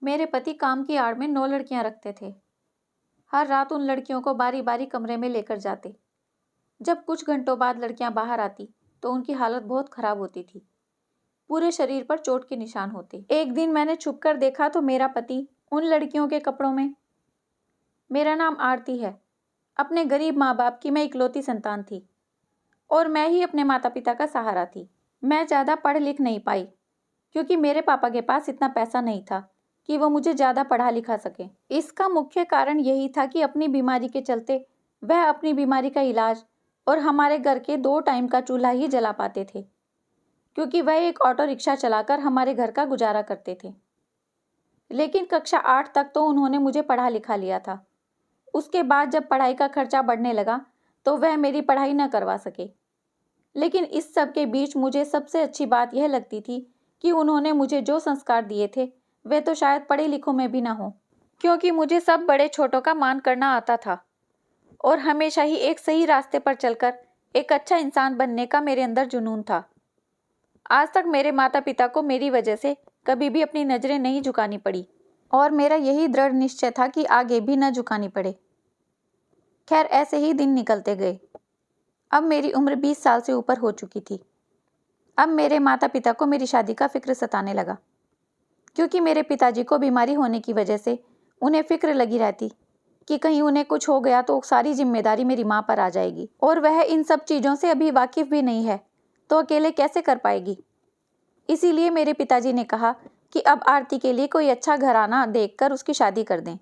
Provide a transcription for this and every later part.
मेरे पति काम की आड़ में 9 लड़कियां रखते थे। हर रात उन लड़कियों को बारी बारी कमरे में लेकर जाते। जब कुछ घंटों बाद लड़कियां बाहर आती तो उनकी हालत बहुत खराब होती थी। पूरे शरीर पर चोट के निशान होते। एक दिन मैंने छुपकर देखा तो मेरा पति उन लड़कियों के कपड़ों में। मेरा नाम आरती है। अपने गरीब माँ बाप की मैं इकलौती संतान थी और मैं ही अपने माता पिता का सहारा थी। मैं ज़्यादा पढ़ लिख नहीं पाई क्योंकि मेरे पापा के पास इतना पैसा नहीं था कि वो मुझे ज़्यादा पढ़ा लिखा सके। इसका मुख्य कारण यही था कि अपनी बीमारी के चलते वह अपनी बीमारी का इलाज और हमारे घर के 2 टाइम का चूल्हा ही जला पाते थे, क्योंकि वह एक ऑटो रिक्शा चलाकर हमारे घर का गुजारा करते थे। लेकिन कक्षा 8 तक तो उन्होंने मुझे पढ़ा लिखा लिया था। उसके बाद जब पढ़ाई का खर्चा बढ़ने लगा तो वह मेरी पढ़ाई न करवा सके। लेकिन इस सब के बीच मुझे सबसे अच्छी बात यह लगती थी कि उन्होंने मुझे जो संस्कार दिए थे वे तो शायद पढ़े लिखों में भी ना हो, क्योंकि मुझे सब बड़े छोटों का मान करना आता था और हमेशा ही एक सही रास्ते पर चलकर एक अच्छा इंसान बनने का मेरे अंदर जुनून था। आज तक मेरे माता पिता को मेरी वजह से कभी भी अपनी नज़रें नहीं झुकानी पड़ी और मेरा यही दृढ़ निश्चय था कि आगे भी न झुकानी पड़े। खैर, ऐसे ही दिन निकलते गए। अब मेरी उम्र 20 साल से ऊपर हो चुकी थी। अब मेरे माता पिता को मेरी शादी का फिक्र सताने लगा, क्योंकि मेरे पिताजी को बीमारी होने की वजह से उन्हें फिक्र लगी रहती कि कहीं उन्हें कुछ हो गया तो सारी जिम्मेदारी मेरी माँ पर आ जाएगी, और वह इन सब चीज़ों से अभी वाकिफ भी नहीं है तो अकेले कैसे कर पाएगी। इसीलिए मेरे पिताजी ने कहा कि अब आरती के लिए कोई अच्छा घराना देखकर उसकी शादी कर दें,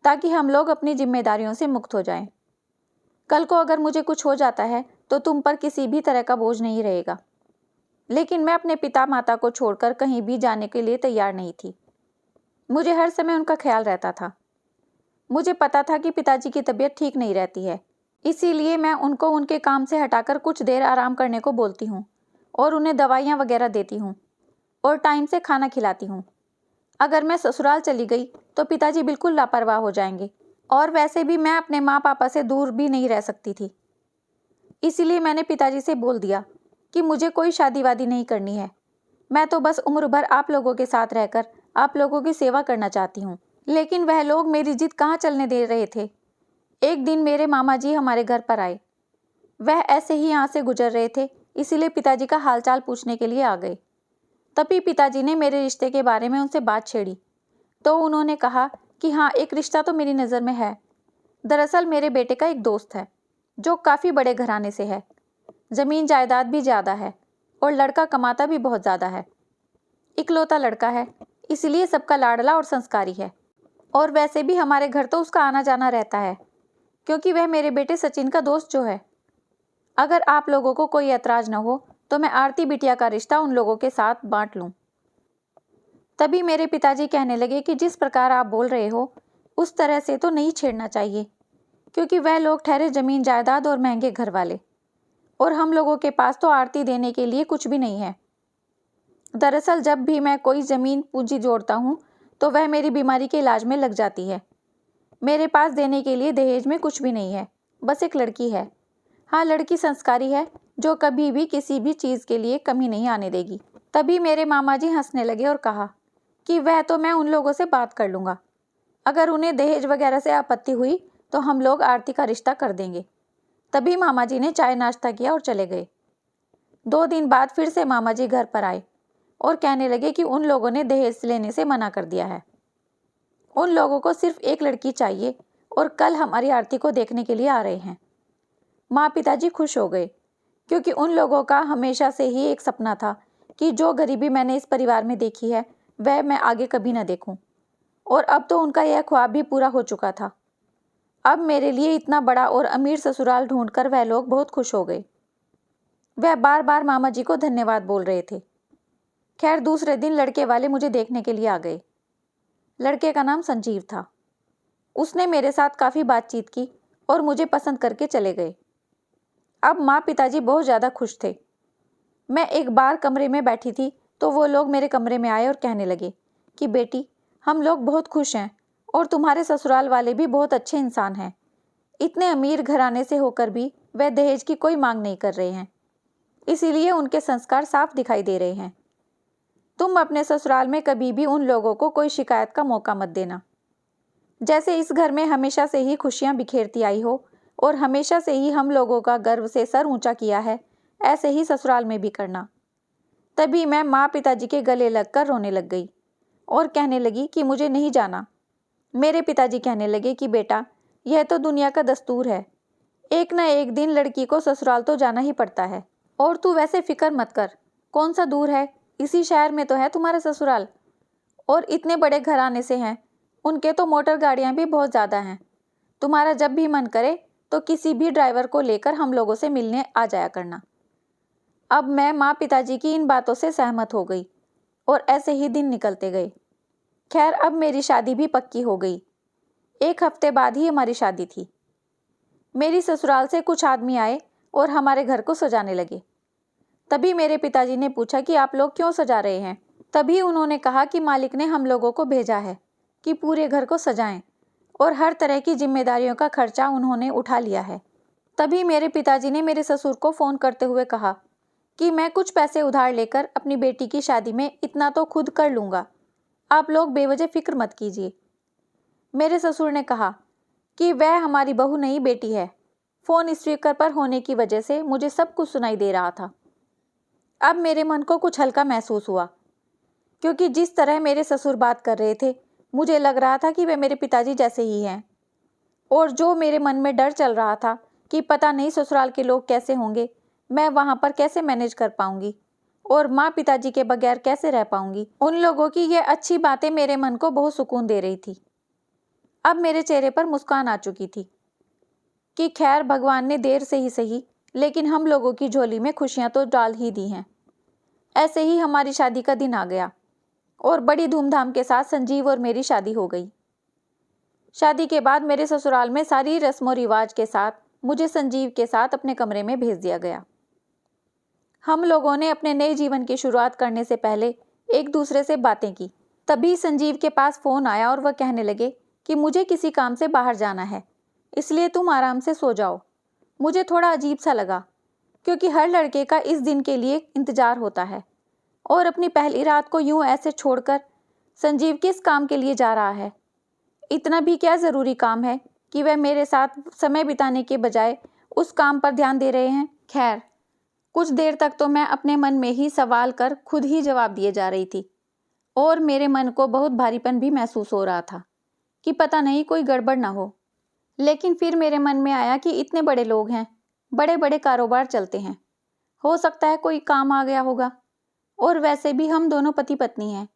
ताकि हम लोग अपनी जिम्मेदारियों से मुक्त हो जाएं। कल को अगर मुझे कुछ हो जाता है तो तुम पर किसी भी तरह का बोझ नहीं रहेगा। लेकिन मैं अपने पिता माता को छोड़कर कहीं भी जाने के लिए तैयार नहीं थी। मुझे हर समय उनका ख्याल रहता था। मुझे पता था कि पिताजी की तबीयत ठीक नहीं रहती है, इसीलिए मैं उनको उनके काम से हटाकर कुछ देर आराम करने को बोलती हूँ और उन्हें दवाइयाँ वगैरह देती हूँ और टाइम से खाना खिलाती हूँ। अगर मैं ससुराल चली गई तो पिताजी बिल्कुल लापरवाह हो जाएंगे, और वैसे भी मैं अपने माँ पापा से दूर भी नहीं रह सकती थी। इसीलिए मैंने पिताजी से बोल दिया कि मुझे कोई शादी वादी नहीं करनी है। मैं तो बस उम्र भर आप लोगों के साथ रहकर आप लोगों की सेवा करना चाहती हूँ। लेकिन वह लोग मेरी जिद कहाँ चलने दे रहे थे। एक दिन मेरे मामा जी हमारे घर पर आए। वह ऐसे ही यहाँ से गुजर रहे थे, इसीलिए पिताजी का हालचाल पूछने के लिए आ गए। तभी पिताजी ने मेरे रिश्ते के बारे में उनसे बात छेड़ी तो उन्होंने कहा कि हाँ, एक रिश्ता तो मेरी नज़र में है। दरअसल मेरे बेटे का एक दोस्त है जो काफ़ी बड़े घराने से है, ज़मीन जायदाद भी ज़्यादा है और लड़का कमाता भी बहुत ज़्यादा है। इकलौता लड़का है, इसलिए सबका लाडला और संस्कारी है। और वैसे भी हमारे घर तो उसका आना जाना रहता है, क्योंकि वह मेरे बेटे सचिन का दोस्त जो है। अगर आप लोगों को कोई ऐतराज़ न हो तो मैं आरती बिटिया का रिश्ता उन लोगों के साथ बांट लूँ। तभी मेरे पिताजी कहने लगे कि जिस प्रकार आप बोल रहे हो उस तरह से तो नहीं छेड़ना चाहिए, क्योंकि वह लोग ठहरे ज़मीन जायदाद और महंगे घर वाले, और हम लोगों के पास तो आरती देने के लिए कुछ भी नहीं है। दरअसल जब भी मैं कोई ज़मीन पूंजी जोड़ता हूँ तो वह मेरी बीमारी के इलाज में लग जाती है। मेरे पास देने के लिए दहेज में कुछ भी नहीं है, बस एक लड़की है। हाँ, लड़की संस्कारी है जो कभी भी किसी भी चीज़ के लिए कमी नहीं आने देगी। तभी मेरे मामा जी हंसने लगे और कहा कि वह तो मैं उन लोगों से बात कर लूँगा। अगर उन्हें दहेज वगैरह से आपत्ति हुई तो हम लोग आरती का रिश्ता कर देंगे। तभी मामा जी ने चाय नाश्ता किया और चले गए। 2 दिन बाद फिर से मामा जी घर पर आए और कहने लगे कि उन लोगों ने दहेज लेने से मना कर दिया है। उन लोगों को सिर्फ एक लड़की चाहिए और कल हमारी आरती को देखने के लिए आ रहे हैं। माँ पिताजी खुश हो गए, क्योंकि उन लोगों का हमेशा से ही एक सपना था कि जो गरीबी मैंने इस परिवार में देखी है वह मैं आगे कभी ना देखूं, और अब तो उनका यह ख्वाब भी पूरा हो चुका था। अब मेरे लिए इतना बड़ा और अमीर ससुराल ढूंढकर वह लोग बहुत खुश हो गए। वह बार बार मामा जी को धन्यवाद बोल रहे थे। खैर, दूसरे दिन लड़के वाले मुझे देखने के लिए आ गए। लड़के का नाम संजीव था। उसने मेरे साथ काफ़ी बातचीत की और मुझे पसंद करके चले गए। अब माँ पिताजी बहुत ज़्यादा खुश थे। मैं एक बार कमरे में बैठी थी तो वो लोग मेरे कमरे में आए और कहने लगे कि बेटी, हम लोग बहुत खुश हैं और तुम्हारे ससुराल वाले भी बहुत अच्छे इंसान हैं। इतने अमीर घराने से होकर भी वह दहेज की कोई मांग नहीं कर रहे हैं, इसीलिए उनके संस्कार साफ दिखाई दे रहे हैं। तुम अपने ससुराल में कभी भी उन लोगों को कोई शिकायत का मौका मत देना। जैसे इस घर में हमेशा से ही खुशियां बिखेरती आई हो और हमेशा से ही हम लोगों का गर्व से सर ऊंचा किया है, ऐसे ही ससुराल में भी करना। तभी मैं माँ पिताजी के गले लगकर रोने लग गई और कहने लगी कि मुझे नहीं जाना। मेरे पिताजी कहने लगे कि बेटा, यह तो दुनिया का दस्तूर है, एक न एक दिन लड़की को ससुराल तो जाना ही पड़ता है। और तू वैसे फिक्र मत कर, कौन सा दूर है, इसी शहर में तो है तुम्हारा ससुराल, और इतने बड़े घराने से हैं, उनके तो मोटर गाड़ियाँ भी बहुत ज़्यादा हैं। तुम्हारा जब भी मन करे तो किसी भी ड्राइवर को लेकर हम लोगों से मिलने आ जाया करना। अब मैं माँ पिताजी की इन बातों से सहमत हो गई और ऐसे ही दिन निकलते गए। खैर, अब मेरी शादी भी पक्की हो गई। 1 हफ्ते बाद ही हमारी शादी थी। मेरी ससुराल से कुछ आदमी आए और हमारे घर को सजाने लगे। तभी मेरे पिताजी ने पूछा कि आप लोग क्यों सजा रहे हैं। तभी उन्होंने कहा कि मालिक ने हम लोगों को भेजा है कि पूरे घर को सजाएं और हर तरह की जिम्मेदारियों का खर्चा उन्होंने उठा लिया है। तभी मेरे पिताजी ने मेरे ससुर को फ़ोन करते हुए कहा कि मैं कुछ पैसे उधार लेकर अपनी बेटी की शादी में इतना तो खुद कर लूँगा, आप लोग बेवजह फिक्र मत कीजिए। मेरे ससुर ने कहा कि वह हमारी बहू नहीं, बेटी है। फ़ोन स्पीकर पर होने की वजह से मुझे सब कुछ सुनाई दे रहा था। अब मेरे मन को कुछ हल्का महसूस हुआ, क्योंकि जिस तरह मेरे ससुर बात कर रहे थे, मुझे लग रहा था कि वे मेरे पिताजी जैसे ही हैं। और जो मेरे मन में डर चल रहा था कि पता नहीं ससुराल के लोग कैसे होंगे, मैं वहाँ पर कैसे मैनेज कर पाऊंगी और माँ पिताजी के बगैर कैसे रह पाऊंगी, उन लोगों की ये अच्छी बातें मेरे मन को बहुत सुकून दे रही थी। अब मेरे चेहरे पर मुस्कान आ चुकी थी कि खैर, भगवान ने देर से ही सही, लेकिन हम लोगों की झोली में खुशियाँ तो डाल ही दी हैं। ऐसे ही हमारी शादी का दिन आ गया और बड़ी धूमधाम के साथ संजीव और मेरी शादी हो गई। शादी के बाद मेरे ससुराल में सारी रस्मों रिवाज के साथ मुझे संजीव के साथ अपने कमरे में भेज दिया गया। हम लोगों ने अपने नए जीवन की शुरुआत करने से पहले एक दूसरे से बातें की। तभी संजीव के पास फ़ोन आया और वह कहने लगे कि मुझे किसी काम से बाहर जाना है, इसलिए तुम आराम से सो जाओ। मुझे थोड़ा अजीब सा लगा, क्योंकि हर लड़के का इस दिन के लिए इंतज़ार होता है और अपनी पहली रात को यूं ऐसे छोड़कर संजीव किस काम के लिए जा रहा है। इतना भी क्या ज़रूरी काम है कि वह मेरे साथ समय बिताने के बजाय उस काम पर ध्यान दे रहे हैं। खैर, कुछ देर तक तो मैं अपने मन में ही सवाल कर खुद ही जवाब दिए जा रही थी और मेरे मन को बहुत भारीपन भी महसूस हो रहा था कि पता नहीं कोई गड़बड़ ना हो। लेकिन फिर मेरे मन में आया कि इतने बड़े लोग हैं, बड़े बड़े कारोबार चलते हैं, हो सकता है कोई काम आ गया होगा। और वैसे भी हम दोनों पति पत्नी हैं,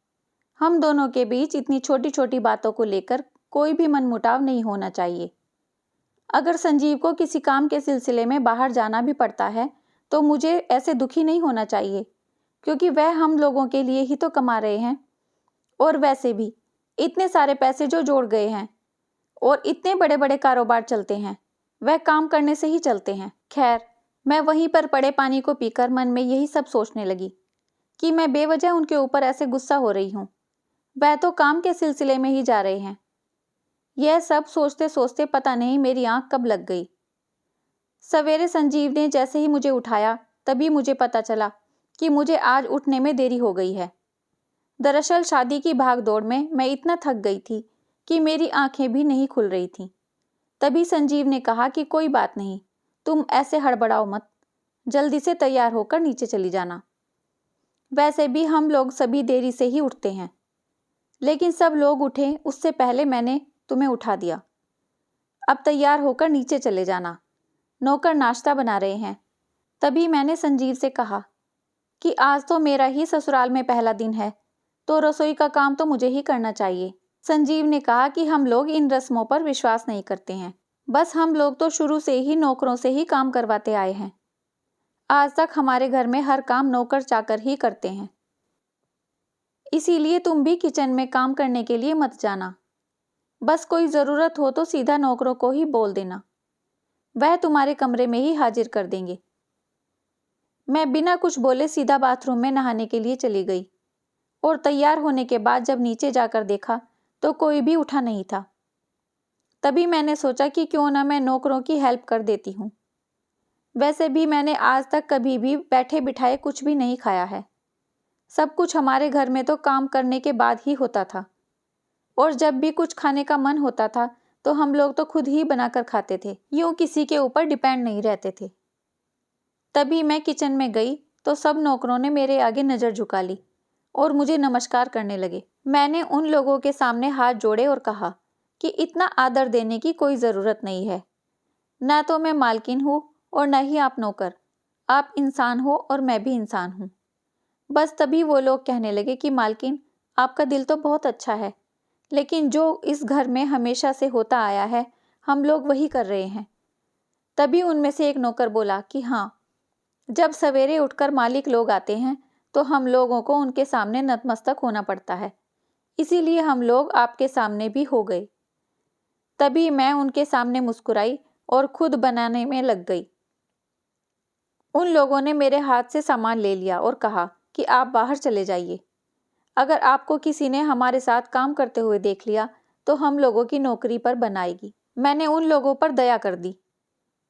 हम दोनों के बीच इतनी छोटी छोटी बातों को लेकर कोई भी मनमुटाव नहीं होना चाहिए। अगर संजीव को किसी काम के सिलसिले में बाहर जाना भी पड़ता है तो मुझे ऐसे दुखी नहीं होना चाहिए, क्योंकि वह हम लोगों के लिए ही तो कमा रहे हैं। और वैसे भी इतने सारे पैसे जो जोड़ गए हैं और इतने बड़े बड़े कारोबार चलते हैं, वह काम करने से ही चलते हैं। खैर, मैं वहीं पर पड़े पानी को पीकर मन में यही सब सोचने लगी कि मैं बेवजह उनके ऊपर ऐसे गुस्सा हो रही हूँ, वह तो काम के सिलसिले में ही जा रहे हैं। यह सब सोचते सोचते पता नहीं मेरी आंख कब लग गई। सवेरे संजीव ने जैसे ही मुझे उठाया, तभी मुझे पता चला कि मुझे आज उठने में देरी हो गई है। दरअसल शादी की भागदौड़ में मैं इतना थक गई थी कि मेरी आंखें भी नहीं खुल रही थीं। तभी संजीव ने कहा कि कोई बात नहीं, तुम ऐसे हड़बड़ाओ मत, जल्दी से तैयार होकर नीचे चली जाना। वैसे भी हम लोग सभी देरी से ही उठते हैं, लेकिन सब लोग उठे उससे पहले मैंने तुम्हें उठा दिया। अब तैयार होकर नीचे चले जाना, नौकर नाश्ता बना रहे हैं। तभी मैंने संजीव से कहा कि आज तो मेरा ही ससुराल में पहला दिन है, तो रसोई का काम तो मुझे ही करना चाहिए। संजीव ने कहा कि हम लोग इन रस्मों पर विश्वास नहीं करते हैं, बस हम लोग तो शुरू से ही नौकरों से ही काम करवाते आए हैं। आज तक हमारे घर में हर काम नौकर चाकर ही करते हैं, इसीलिए तुम भी किचन में काम करने के लिए मत जाना। बस कोई ज़रूरत हो तो सीधा नौकरों को ही बोल देना, वह तुम्हारे कमरे में ही हाजिर कर देंगे। मैं बिना कुछ बोले सीधा बाथरूम में नहाने के लिए चली गई और तैयार होने के बाद जब नीचे जाकर देखा तो कोई भी उठा नहीं था। तभी मैंने सोचा कि क्यों ना मैं नौकरों की हेल्प कर देती हूँ। वैसे भी मैंने आज तक कभी भी बैठे बिठाए कुछ भी नहीं खाया है। सब कुछ हमारे घर में तो काम करने के बाद ही होता था, और जब भी कुछ खाने का मन होता था तो हम लोग तो खुद ही बनाकर खाते थे, यूं किसी के ऊपर डिपेंड नहीं रहते थे। तभी मैं किचन में गई तो सब नौकरों ने मेरे आगे नज़र झुका ली और मुझे नमस्कार करने लगे। मैंने उन लोगों के सामने हाथ जोड़े और कहा कि इतना आदर देने की कोई ज़रूरत नहीं है। ना तो मैं मालकिन हूँ और न ही आप नौकर। आप इंसान हो और मैं भी इंसान हूँ। बस तभी वो लोग कहने लगे कि मालकिन, आपका दिल तो बहुत अच्छा है, लेकिन जो इस घर में हमेशा से होता आया है हम लोग वही कर रहे हैं। तभी उनमें से एक नौकर बोला कि हाँ, जब सवेरे उठकर मालिक लोग आते हैं तो हम लोगों को उनके सामने नतमस्तक होना पड़ता है, इसीलिए हम लोग आपके सामने भी हो गए। तभी मैं उनके सामने मुस्कुराई और खुद बनाने में लग गई। उन लोगों ने मेरे हाथ से सामान ले लिया और कहा कि आप बाहर चले जाइए। अगर आपको किसी ने हमारे साथ काम करते हुए देख लिया तो हम लोगों की नौकरी पर बनाएगी। मैंने उन लोगों पर दया कर दी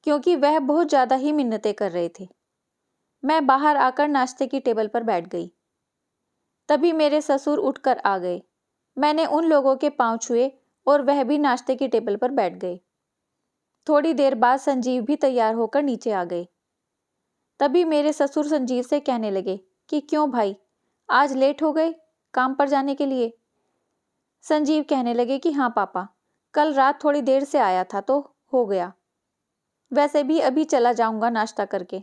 क्योंकि वह बहुत ज़्यादा ही मिन्नतें कर रहे थे। मैं बाहर आकर नाश्ते की टेबल पर बैठ गई। तभी मेरे ससुर उठकर आ गए। मैंने उन लोगों के पांव छुए और वह भी नाश्ते की टेबल पर बैठ गए। थोड़ी देर बाद संजीव भी तैयार होकर नीचे आ गए। तभी मेरे ससुर संजीव से कहने लगे कि क्यों भाई, आज लेट हो गए काम पर जाने के लिए। संजीव कहने लगे कि हाँ पापा, कल रात थोड़ी देर से आया था तो हो गया, वैसे भी अभी चला जाऊंगा नाश्ता करके।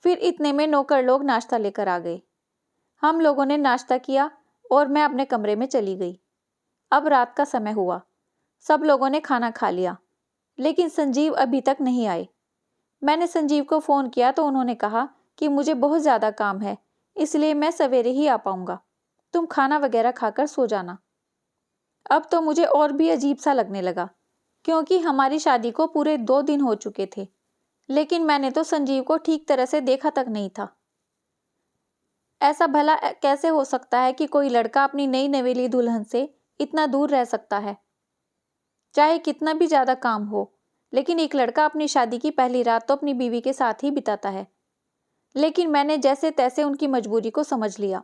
फिर इतने में नौकर लोग नाश्ता लेकर आ गए। हम लोगों ने नाश्ता किया और मैं अपने कमरे में चली गई। अब रात का समय हुआ, सब लोगों ने खाना खा लिया, लेकिन संजीव अभी तक नहीं आए। मैंने संजीव को फ़ोन किया तो उन्होंने कहा कि मुझे बहुत ज़्यादा काम है, इसलिए मैं सवेरे ही आ पाऊँगा, तुम खाना वगैरह खाकर सो जाना। अब तो मुझे और भी अजीब सा लगने लगा, क्योंकि हमारी शादी को पूरे 2 दिन हो चुके थे, लेकिन मैंने तो संजीव को ठीक तरह से देखा तक नहीं था। ऐसा भला कैसे हो सकता है कि कोई लड़का अपनी नई नवेली दुल्हन से इतना दूर रह सकता है? चाहे कितना भी ज़्यादा काम हो, लेकिन एक लड़का अपनी शादी की पहली रात तो अपनी बीवी के साथ ही बिताता है। लेकिन मैंने जैसे तैसे उनकी मजबूरी को समझ लिया।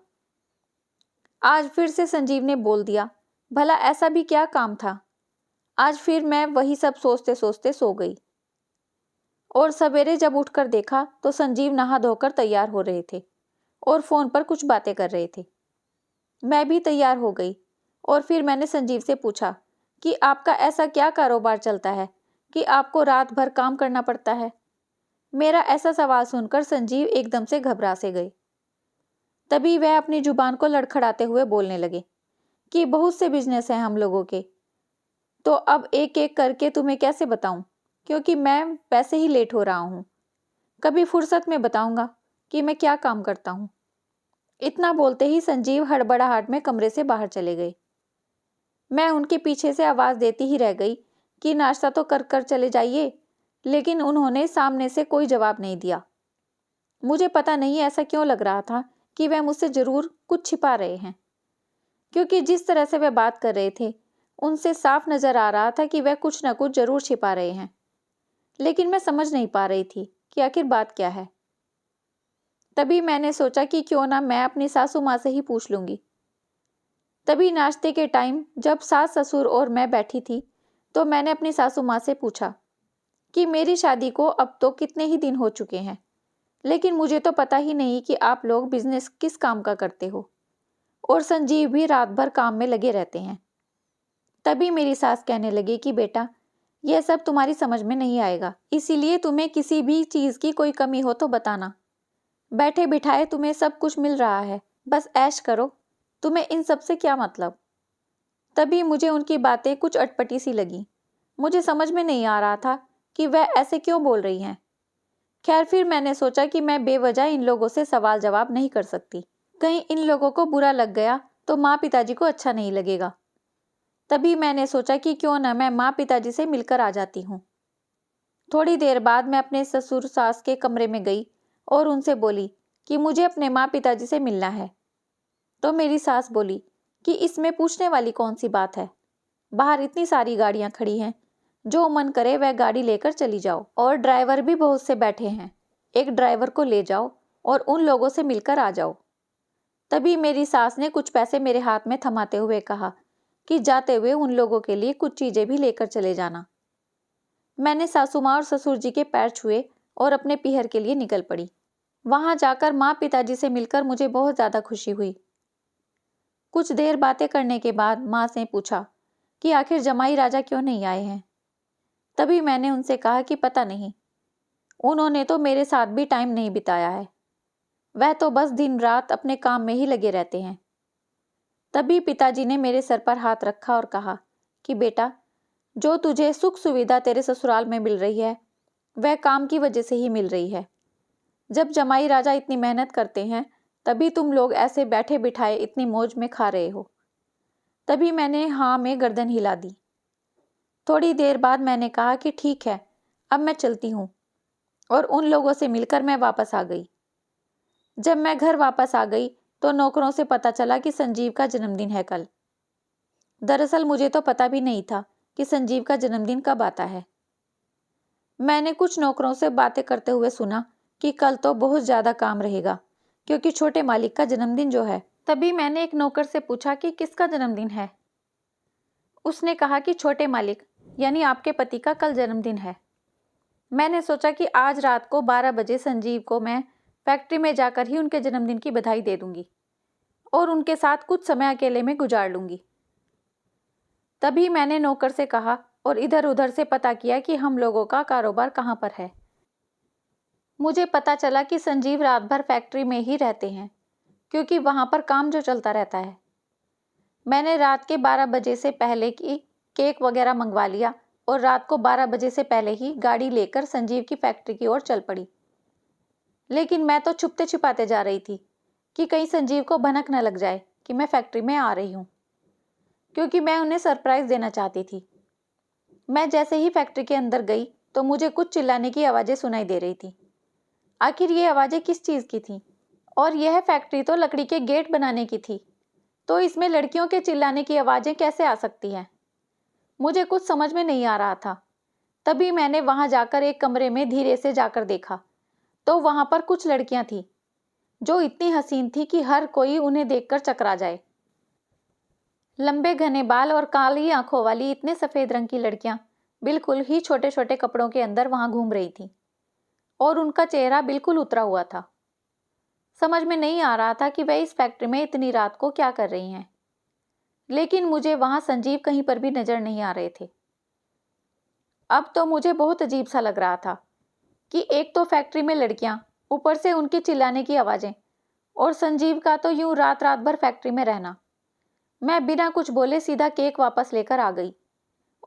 आज फिर से संजीव ने बोल दिया, भला ऐसा भी क्या काम था? आज फिर मैं वही सब सोचते सोचते सो गई। और सवेरे जब उठकर देखा तो संजीव नहा धोकर तैयार हो रहे थे और फ़ोन पर कुछ बातें कर रहे थे। मैं भी तैयार हो गई और फिर मैंने संजीव से पूछा कि आपका ऐसा क्या कारोबार चलता है कि आपको रात भर काम करना पड़ता है? मेरा ऐसा सवाल सुनकर संजीव एकदम से घबरा से गए। तभी वह अपनी जुबान को लड़खड़ाते हुए बोलने लगे कि बहुत से बिजनेस हैं हम लोगों के, तो अब एक एक करके तुम्हें कैसे बताऊं, क्योंकि मैं वैसे ही लेट हो रहा हूं। कभी फुर्सत में बताऊंगा कि मैं क्या काम करता हूं। इतना बोलते ही संजीव हड़बड़ाहट में कमरे से बाहर चले गए। मैं उनके पीछे से आवाज़ देती ही रह गई कि नाश्ता तो कर कर चले जाइए, लेकिन उन्होंने सामने से कोई जवाब नहीं दिया। मुझे पता नहीं ऐसा क्यों लग रहा था कि वह मुझसे ज़रूर कुछ छिपा रहे हैं, क्योंकि जिस तरह से वह बात कर रहे थे उनसे साफ नज़र आ रहा था कि वह कुछ न कुछ ज़रूर छिपा रहे हैं, लेकिन मैं समझ नहीं पा रही थी कि आखिर बात क्या है। तभी मैंने सोचा कि क्यों ना मैं अपनी सासू माँ से ही पूछ लूँगी। तभी नाश्ते के टाइम जब सास ससुर और मैं बैठी थी तो मैंने अपनी सासू माँ से पूछा कि मेरी शादी को अब तो कितने ही दिन हो चुके हैं, लेकिन मुझे तो पता ही नहीं कि आप लोग बिजनेस किस काम का करते हो, और संजीव भी रात भर काम में लगे रहते हैं। तभी मेरी सास कहने लगी कि बेटा, यह सब तुम्हारी समझ में नहीं आएगा, इसीलिए तुम्हें किसी भी चीज़ की कोई कमी हो तो बताना। बैठे बिठाए तुम्हें सब कुछ मिल रहा है, बस ऐश करो, तुम्हें इन सब से क्या मतलब। तभी मुझे उनकी बातें कुछ अटपटी सी लगी। मुझे समझ में नहीं आ रहा था कि वह ऐसे क्यों बोल रही हैं। खैर, फिर मैंने सोचा कि मैं बेवजह इन लोगों से सवाल जवाब नहीं कर सकती, कहीं इन लोगों को बुरा लग गया तो माँ पिताजी को अच्छा नहीं लगेगा। तभी मैंने सोचा कि क्यों न मैं माँ पिताजी से मिलकर आ जाती हूँ। थोड़ी देर बाद मैं अपने ससुर सास के कमरे में गई और उनसे बोली कि मुझे अपने माँ पिताजी से मिलना है। तो मेरी सास बोली कि इसमें पूछने वाली कौन सी बात है, बाहर इतनी सारी गाड़ियाँ खड़ी हैं, जो मन करे वह गाड़ी लेकर चली जाओ, और ड्राइवर भी बहुत से बैठे हैं, एक ड्राइवर को ले जाओ और उन लोगों से मिलकर आ जाओ। तभी मेरी सास ने कुछ पैसे मेरे हाथ में थमाते हुए कहा कि जाते हुए उन लोगों के लिए कुछ चीजें भी लेकर चले जाना। मैंने सासू माँ और ससुर जी के पैर छुए और अपने पीहर के लिए निकल पड़ी। वहां जाकर माँ पिताजी से मिलकर मुझे बहुत ज्यादा खुशी हुई। कुछ देर बातें करने के बाद माँ से पूछा कि आखिर जमाई राजा क्यों नहीं आए हैं। तभी मैंने उनसे कहा कि पता नहीं, उन्होंने तो मेरे साथ भी टाइम नहीं बिताया है, वह तो बस दिन रात अपने काम में ही लगे रहते हैं। तभी पिताजी ने मेरे सर पर हाथ रखा और कहा कि बेटा, जो तुझे सुख सुविधा तेरे ससुराल में मिल रही है वह काम की वजह से ही मिल रही है। जब जमाई राजा इतनी मेहनत करते हैं तभी तुम लोग ऐसे बैठे बिठाए इतनी मौज में खा रहे हो। तभी मैंने हाँ में गर्दन हिला दी। थोड़ी देर बाद मैंने कहा कि ठीक है, अब मैं चलती हूँ, और उन लोगों से मिलकर मैं वापस आ गई। जब मैं घर वापस आ गई तो नौकरों से पता चला कि संजीव का जन्मदिन है कल। दरअसल मुझे तो पता भी नहीं था कि संजीव का जन्मदिन कब आता है। मैंने कुछ नौकरों से बातें करते हुए सुना कि कल तो बहुत ज्यादा काम रहेगा क्योंकि छोटे मालिक का जन्मदिन जो है। तभी मैंने एक नौकर से पूछा कि किसका जन्मदिन है। उसने कहा कि छोटे मालिक यानी आपके पति का कल जन्मदिन है। मैंने सोचा कि आज रात को 12 बजे संजीव को मैं फैक्ट्री में जाकर ही उनके जन्मदिन की बधाई दे दूंगी और उनके साथ कुछ समय अकेले में गुजार लूंगी। तभी मैंने नौकर से कहा और इधर उधर से पता किया कि हम लोगों का कारोबार कहाँ पर है। मुझे पता चला कि संजीव रात भर फैक्ट्री में ही रहते हैं क्योंकि वहां पर काम जो चलता रहता है। मैंने रात के 12 बजे से पहले की केक वगैरह मंगवा लिया और रात को 12 बजे से पहले ही गाड़ी लेकर संजीव की फैक्ट्री की ओर चल पड़ी। लेकिन मैं तो छुपते छिपाते जा रही थी कि कहीं संजीव को भनक न लग जाए कि मैं फैक्ट्री में आ रही हूँ, क्योंकि मैं उन्हें सरप्राइज देना चाहती थी। मैं जैसे ही फैक्ट्री के अंदर गई तो मुझे कुछ चिल्लाने की आवाजें सुनाई दे रही थी। आखिर ये आवाजें किस चीज की थी? और यह फैक्ट्री तो लकड़ी के गेट बनाने की थी, तो इसमें लड़कियों के चिल्लाने की आवाजें कैसे आ सकती हैं? मुझे कुछ समझ में नहीं आ रहा था। तभी मैंने वहां जाकर एक कमरे में धीरे से जाकर देखा तो वहां पर कुछ लड़कियां थी जो इतनी हसीन थी कि हर कोई उन्हें देखकर चकरा जाए। लंबे घने बाल और काली आंखों वाली इतने सफेद रंग की लड़कियां बिल्कुल ही छोटे छोटे कपड़ों के अंदर वहां घूम रही थी और उनका चेहरा बिल्कुल उतरा हुआ था। समझ में नहीं आ रहा था कि वह इस फैक्ट्री में इतनी रात को क्या कर रही हैं। लेकिन मुझे वहां संजीव कहीं पर भी नजर नहीं आ रहे थे। अब तो मुझे बहुत अजीब सा लग रहा था कि एक तो फैक्ट्री में लड़कियां, ऊपर से उनके चिल्लाने की आवाजें, और संजीव का तो यूं रात रात भर फैक्ट्री में रहना। मैं बिना कुछ बोले सीधा केक वापस लेकर आ गई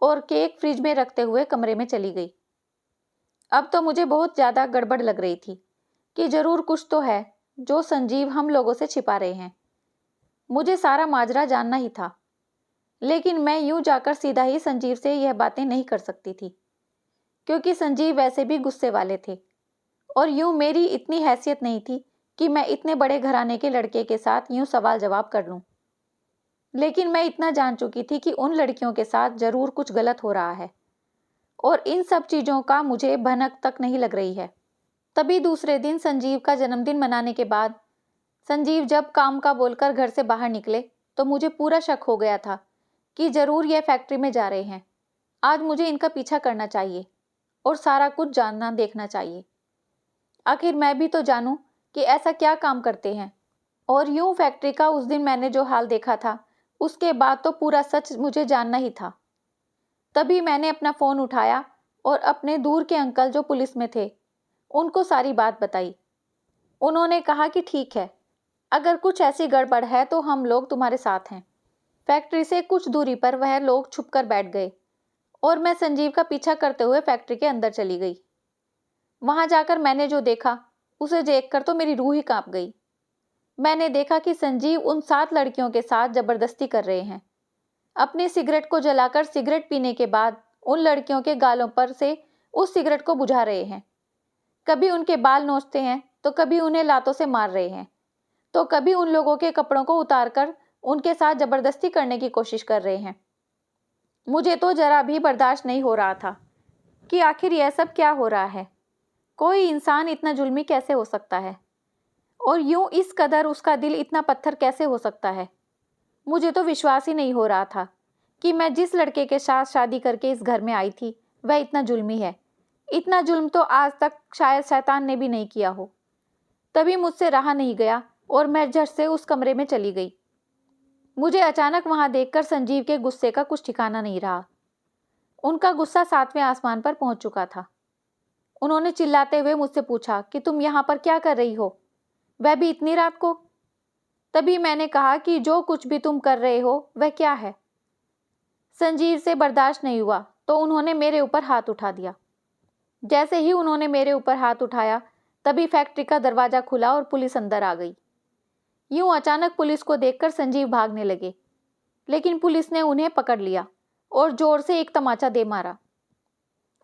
और केक फ्रिज में रखते हुए कमरे में चली गई। अब तो मुझे बहुत ज्यादा गड़बड़ लग रही थी कि जरूर कुछ तो है जो संजीव हम लोगों से छिपा रहे हैं। मुझे सारा माजरा जानना ही था, लेकिन मैं यूं जाकर सीधा ही संजीव से यह बातें नहीं कर सकती थी क्योंकि संजीव वैसे भी गुस्से वाले थे और यूं मेरी इतनी हैसियत नहीं थी कि मैं इतने बड़े घराने के लड़के के साथ यूं सवाल जवाब कर लूं। लेकिन मैं इतना जान चुकी थी कि उन लड़कियों के साथ जरूर कुछ गलत हो रहा है और इन सब चीजों का मुझे भनक तक नहीं लग रही है। तभी दूसरे दिन संजीव का जन्मदिन मनाने के बाद संजीव जब काम का बोलकर घर से बाहर निकले तो मुझे पूरा शक हो गया था कि जरूर यह फैक्ट्री में जा रहे हैं। आज मुझे इनका पीछा करना चाहिए और सारा कुछ जानना देखना चाहिए। आखिर मैं भी तो जानूं कि ऐसा क्या काम करते हैं। और यूं फैक्ट्री का उस दिन मैंने जो हाल देखा था उसके बाद तो पूरा सच मुझे जानना ही था। तभी मैंने अपना फोन उठाया और अपने दूर के अंकल जो पुलिस में थे उनको सारी बात बताई। उन्होंने कहा कि ठीक है, अगर कुछ ऐसी गड़बड़ है तो हम लोग तुम्हारे साथ हैं। फैक्ट्री से कुछ दूरी पर वह लोग छुपकर बैठ गए और मैं संजीव का पीछा करते हुए फैक्ट्री के अंदर चली गई। वहां जाकर मैंने जो देखा उसे देखकर तो मेरी रूह ही कांप गई। मैंने देखा कि संजीव उन 7 लड़कियों के साथ जबरदस्ती कर रहे हैं। अपनी सिगरेट को जलाकर सिगरेट पीने के बाद उन लड़कियों के गालों पर से उस सिगरेट को बुझा रहे हैं। कभी उनके बाल नोचते हैं तो कभी उन्हें लातों से मार रहे हैं, तो कभी उन लोगों के कपड़ों को उतारकर उनके साथ जबरदस्ती करने की कोशिश कर रहे हैं। मुझे तो जरा भी बर्दाश्त नहीं हो रहा था कि आखिर यह सब क्या हो रहा है। कोई इंसान इतना जुल्मी कैसे हो सकता है। और यूं इस कदर उसका दिल इतना पत्थर कैसे हो सकता है। मुझे तो विश्वास ही नहीं हो रहा था कि मैं जिस लड़के के साथ शादी करके इस घर में आई थी वह इतना जुल्मी है। इतना जुल्म तो आज तक शायद शैतान ने भी नहीं किया हो। तभी मुझसे रहा नहीं गया और मैं झट से उस कमरे में चली गई। मुझे अचानक वहां देखकर संजीव के गुस्से का कुछ ठिकाना नहीं रहा। उनका गुस्सा 7वें आसमान पर पहुंच चुका था। उन्होंने चिल्लाते हुए मुझसे पूछा कि तुम यहाँ पर क्या कर रही हो, वह भी इतनी रात को। तभी मैंने कहा कि जो कुछ भी तुम कर रहे हो वह क्या है। संजीव से बर्दाश्त नहीं हुआ तो उन्होंने मेरे ऊपर हाथ उठा दिया। जैसे ही उन्होंने मेरे ऊपर हाथ उठाया तभी फैक्ट्री का दरवाजा खुला और पुलिस अंदर आ गई। यूं अचानक पुलिस को देखकर संजीव भागने लगे, लेकिन पुलिस ने उन्हें पकड़ लिया और जोर से एक तमाचा दे मारा।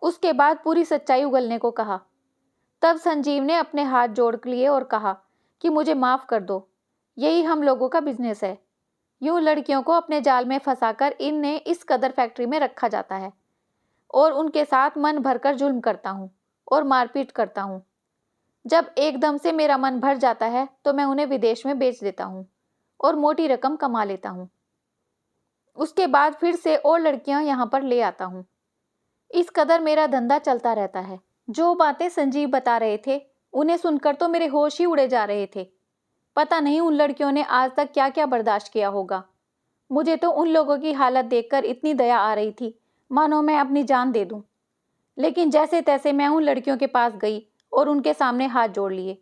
उसके बाद पूरी सच्चाई उगलने को कहा। तब संजीव ने अपने हाथ जोड़ लिए और कहा कि मुझे माफ कर दो, यही हम लोगों का बिजनेस है। यूं लड़कियों को अपने जाल में फंसाकर इन्हें इस कदर फैक्ट्री में रखा जाता है और उनके साथ मन भरकर जुल्म करता हूँ और मारपीट करता हूँ। जब एकदम से मेरा मन भर जाता है तो मैं उन्हें विदेश में बेच देता हूँ और मोटी रकम कमा लेता हूँ। उसके बाद फिर से और लड़कियां यहाँ पर ले आता हूँ। इस कदर मेरा धंधा चलता रहता है। जो बातें संजीव बता रहे थे उन्हें सुनकर तो मेरे होश ही उड़े जा रहे थे। पता नहीं उन लड़कियों ने आज तक क्या क्या बर्दाश्त किया होगा। मुझे तो उन लोगों की हालत देखकर इतनी दया आ रही थी मानो मैं अपनी जान दे दूं। लेकिन जैसे तैसे मैं उन लड़कियों के पास गई और उनके सामने हाथ जोड़ लिए।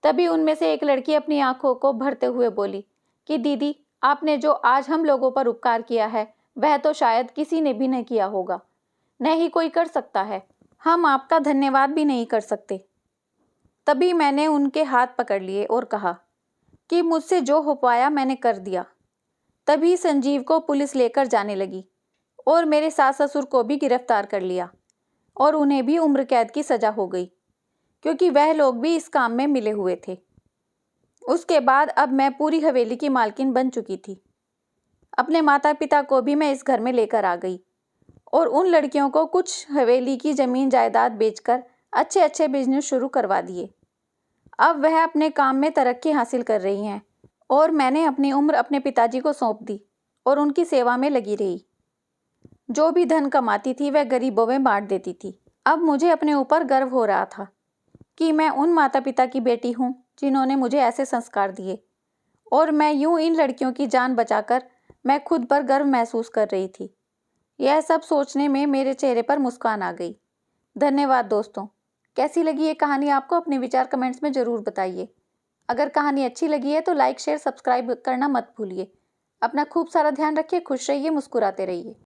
तभी उनमें से एक लड़की अपनी आंखों को भरते हुए बोली कि दीदी, आपने जो आज हम लोगों पर उपकार किया है वह तो शायद किसी ने भी नहीं किया होगा, न ही कोई कर सकता है। हम आपका धन्यवाद भी नहीं कर सकते। तभी मैंने उनके हाथ पकड़ लिए और कहा कि मुझसे जो हो पाया मैंने कर दिया। तभी संजीव को पुलिस लेकर जाने लगी और मेरे सास ससुर को भी गिरफ्तार कर लिया और उन्हें भी उम्र कैद की सजा हो गई, क्योंकि वह लोग भी इस काम में मिले हुए थे। उसके बाद अब मैं पूरी हवेली की मालकिन बन चुकी थी। अपने माता पिता को भी मैं इस घर में लेकर आ गई और उन लड़कियों को कुछ हवेली की जमीन जायदाद बेचकर अच्छे अच्छे बिजनेस शुरू करवा दिए। अब वह अपने काम में तरक्की हासिल कर रही हैं और मैंने अपनी उम्र अपने पिताजी को सौंप दी और उनकी सेवा में लगी रही। जो भी धन कमाती थी वह गरीबों में बांट देती थी। अब मुझे अपने ऊपर गर्व हो रहा था कि मैं उन माता पिता की बेटी हूँ जिन्होंने मुझे ऐसे संस्कार दिए, और मैं यूं इन लड़कियों की जान बचाकर मैं खुद पर गर्व महसूस कर रही थी। यह सब सोचने में मेरे चेहरे पर मुस्कान आ गई। धन्यवाद दोस्तों। कैसी लगी ये कहानी आपको? अपने विचार कमेंट्स में ज़रूर बताइए। अगर कहानी अच्छी लगी है तो लाइक शेयर सब्सक्राइब करना मत भूलिए। अपना खूब सारा ध्यान रखिए, खुश रहिए, मुस्कुराते रहिए।